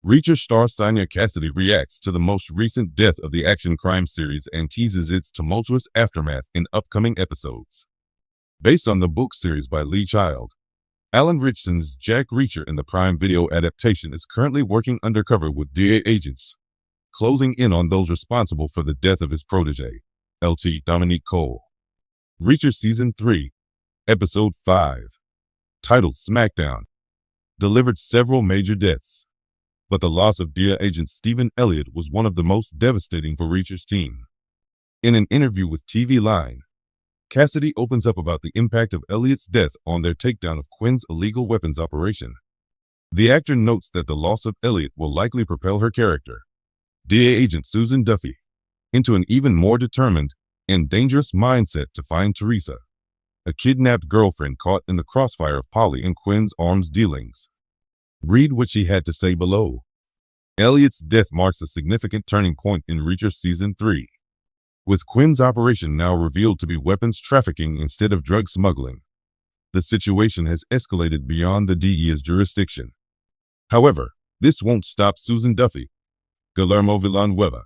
Reacher star Sonya Cassidy reacts to the most recent death of the action crime series and teases its tumultuous aftermath in upcoming episodes. Based on the book series by Lee Child, Alan Ritchson's Jack Reacher in the Prime Video adaptation is currently working undercover with DEA agents, closing in on those responsible for the death of his protege, LT Dominique Cole. Reacher Season 3, Episode 5, titled Smackdown, delivered several major deaths, but the loss of DEA agent Stephen Elliott was one of the most devastating for Reacher's team. In an interview with TV Line, Cassidy opens up about the impact of Elliott's death on their takedown of Quinn's illegal weapons operation. The actor notes that the loss of Elliott will likely propel her character, DEA agent Susan Duffy, into an even more determined and dangerous mindset to find Teresa, a kidnapped girlfriend caught in the crossfire of Polly and Quinn's arms dealings. Read what she had to say below. Elliott's death marks a significant turning point in Reacher Season 3. With Quinn's operation now revealed to be weapons trafficking instead of drug smuggling, the situation has escalated beyond the DEA's jurisdiction. However, this won't stop Susan Duffy, Guillermo Villanueva,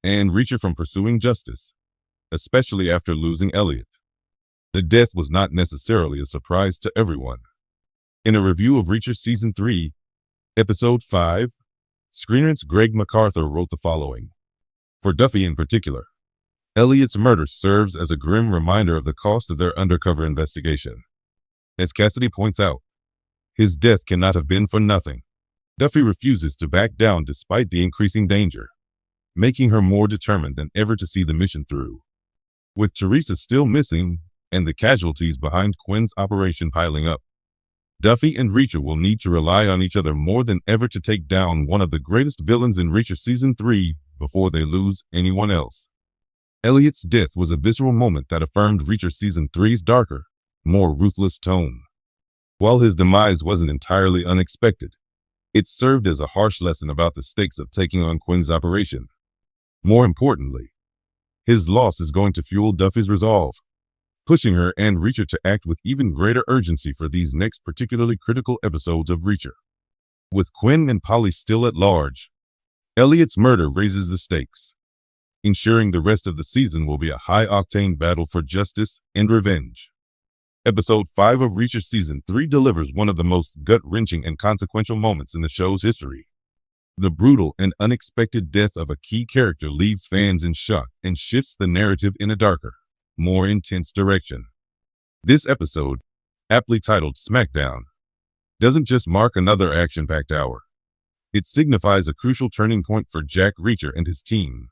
and Reacher from pursuing justice, especially after losing Elliott. The death was not necessarily a surprise to everyone. In a review of Reacher Season 3, Episode 5, Screen Rant's Greg MacArthur wrote the following. For Duffy in particular, Elliott's murder serves as a grim reminder of the cost of their undercover investigation. As Cassidy points out, his death cannot have been for nothing. Duffy refuses to back down despite the increasing danger, making her more determined than ever to see the mission through. With Teresa still missing and the casualties behind Quinn's operation piling up, Duffy and Reacher will need to rely on each other more than ever to take down one of the greatest villains in Reacher Season 3 before they lose anyone else. Elliott's death was a visceral moment that affirmed Reacher Season 3's darker, more ruthless tone. While his demise wasn't entirely unexpected, it served as a harsh lesson about the stakes of taking on Quinn's operation. More importantly, his loss is going to fuel Duffy's resolve, pushing her and Reacher to act with even greater urgency for these next particularly critical episodes of Reacher. With Quinn and Polly still at large, Elliott's murder raises the stakes, ensuring the rest of the season will be a high-octane battle for justice and revenge. Episode 5 of Reacher Season 3 delivers one of the most gut-wrenching and consequential moments in the show's history. The brutal and unexpected death of a key character leaves fans in shock and shifts the narrative in a darker, more intense direction. This episode, aptly titled Smackdown, doesn't just mark another action-packed hour. It signifies a crucial turning point for Jack Reacher and his team,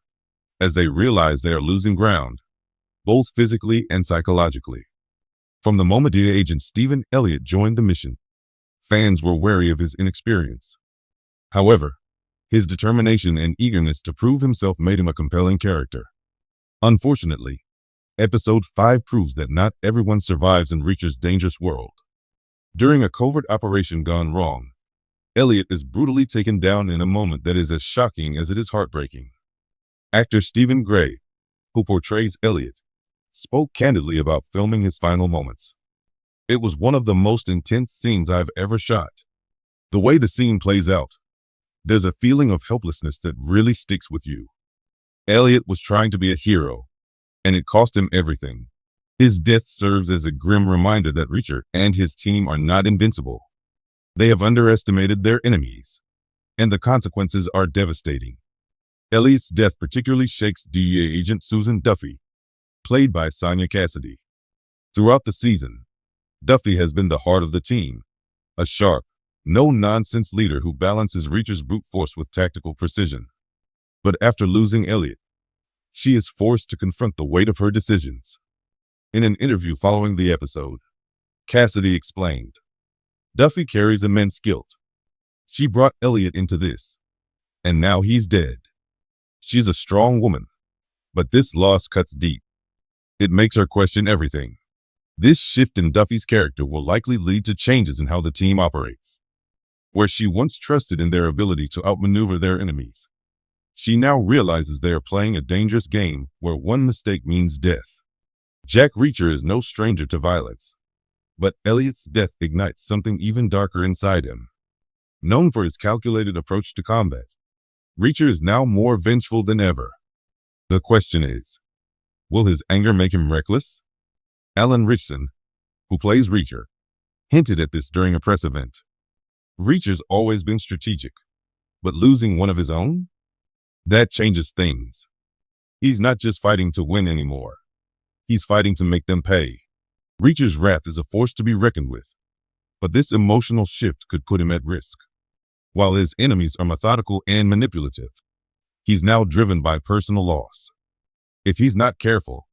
as they realize they are losing ground, both physically and psychologically. From the moment DEA agent Stephen Elliott joined the mission, fans were wary of his inexperience. However, his determination and eagerness to prove himself made him a compelling character. Unfortunately, Episode 5 proves that not everyone survives in Reacher's dangerous world. During a covert operation gone wrong, Elliott is brutally taken down in a moment that is as shocking as it is heartbreaking. Actor Stephen Gray, who portrays Elliott, spoke candidly about filming his final moments. It was one of the most intense scenes I've ever shot. The way the scene plays out, there's a feeling of helplessness that really sticks with you. Elliott was trying to be a hero, and it cost him everything. His death serves as a grim reminder that Reacher and his team are not invincible. They have underestimated their enemies, and the consequences are devastating. Elliott's death particularly shakes DEA agent Susan Duffy, played by Sonya Cassidy. Throughout the season, Duffy has been the heart of the team, a sharp, no-nonsense leader who balances Reacher's brute force with tactical precision. But after losing Elliott, she is forced to confront the weight of her decisions. In an interview following the episode, Cassidy explained, "Duffy carries immense guilt. She brought Elliott into this, and now he's dead. She's a strong woman, but this loss cuts deep. It makes her question everything. This shift in Duffy's character will likely lead to changes in how the team operates. Where she once trusted in their ability to outmaneuver their enemies, she now realizes they are playing a dangerous game where one mistake means death." Jack Reacher is no stranger to violence, but Elliott's death ignites something even darker inside him. Known for his calculated approach to combat, Reacher is now more vengeful than ever. The question is, will his anger make him reckless? Alan Ritchson, who plays Reacher, hinted at this during a press event. Reacher's always been strategic, but losing one of his own? That changes things. He's not just fighting to win anymore. He's fighting to make them pay. Reacher's wrath is a force to be reckoned with, but this emotional shift could put him at risk. While his enemies are methodical and manipulative, he's now driven by personal loss. If he's not careful,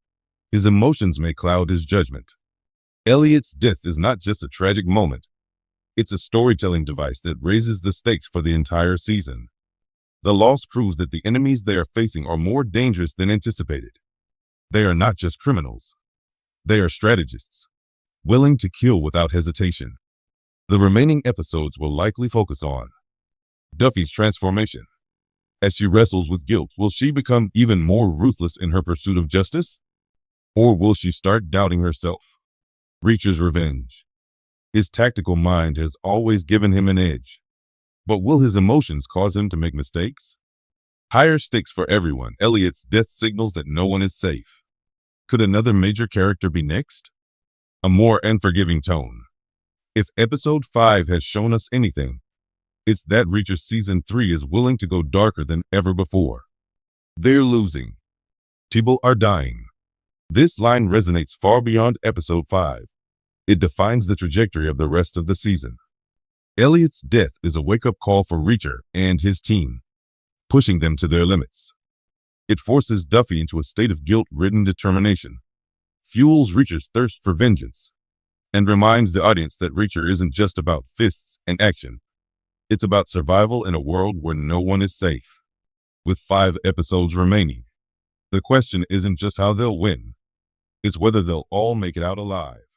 his emotions may cloud his judgment. Elliot's death is not just a tragic moment. It's a storytelling device that raises the stakes for the entire season. The loss proves that the enemies they are facing are more dangerous than anticipated. They are not just criminals. They are strategists, willing to kill without hesitation. The remaining episodes will likely focus on Duffy's transformation. As she wrestles with guilt, will she become even more ruthless in her pursuit of justice? Or will she start doubting herself? Reacher's revenge. His tactical mind has always given him an edge. But will his emotions cause him to make mistakes? Higher stakes for everyone. Elliot's death signals that no one is safe. Could another major character be next? A more unforgiving tone. If episode 5 has shown us anything, it's that Reacher season 3 is willing to go darker than ever before. They're losing. People are dying. This line resonates far beyond episode 5. It defines the trajectory of the rest of the season. Elliot's death is a wake-up call for Reacher and his team, pushing them to their limits. It forces Duffy into a state of guilt-ridden determination, fuels Reacher's thirst for vengeance, and reminds the audience that Reacher isn't just about fists and action. It's about survival in a world where no one is safe. With 5 episodes remaining, the question isn't just how they'll win, it's whether they'll all make it out alive.